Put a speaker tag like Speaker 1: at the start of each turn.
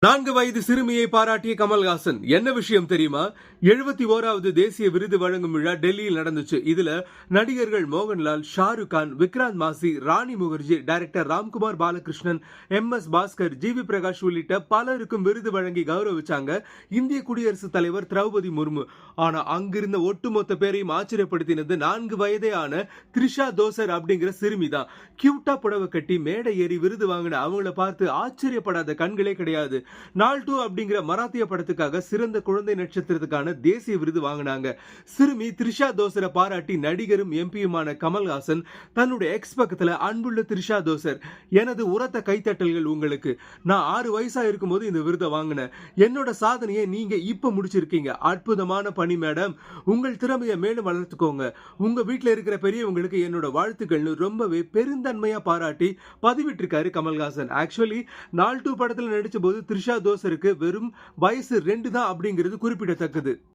Speaker 1: 4 வயது சிறுமியை பாராட்டிய கமல்ஹாசன். என்ன விஷயம் தெரியுமா? 71வது தேசிய விருது வழங்கும் விழா டெல்லியில் நடந்துச்சு. இதுல நடிகர்கள் Mohanlal, Shahrukh Khan, Vikrant Massey, Rani Mukerji, director Ramkumar Balakrishnan, M S. Bhaskar, G V. Prakash உள்ளிட்ட பலருக்கும் விருது வழங்கி கௌரவிச்சாங்க இந்திய குடியரசுத் தலைவர் திரௌபதி முர்மு. ஆனா அங்கிருந்த ஒட்டுமொத்த பேரையும் ஆச்சரியப்படுத்தினது 4 வயதே ஆன த்ரிஷா தோசர் அப்படிங்கிற சிறுமி தான். கியூட்டா புடவை கட்டி மேடை ஏறி விருது வாங்கின அவங்கள பார்த்து ஆச்சரியப்படாத கண்களே கிடையாது. நாள் 2 அப்படிங்கிற மராத்திய படத்துக்காக சிறந்த குழந்தை நட்சத்திரத்துக்கான தேசிய விருது வாங்கினாங்க. சிறுமி த்ரிஷா தோசரை பாராட்டி நடிகரும் எம்பியுமான கமல்ஹாசன் தன்னுடைய எக்ஸ் பக்கத்துல, அன்புள்ள த்ரிஷா தோசர், எனது உரத்த கைத்தட்டல்கள் உங்களுக்கு. நான் 6 வயசா இருக்கும்போது இந்த விருதை வாங்கினேன். என்னோட சாதனையை நீங்க இப்ப முடிச்சிருக்கீங்க. அற்புதமான பணி மேடம். உங்கள் திறமையை மேலும் வளர்த்துக்கோங்க. உங்க வீட்டுல இருக்கிற பெரியவங்களுக்கு என்னோட வாழ்த்துக்கள்னு ரொம்பவே பெருந்தன்மையா பாராட்டி பதிவிட்டிருக்காரு கமல்ஹாசன். ஆக்சுவலி நாள் 2 படத்துல நடிச்ச போது த்ரிஷா தோசருக்கு வெறும் வயசு 2 தான் அப்படிங்கிறது குறிப்பிடத்தக்கது.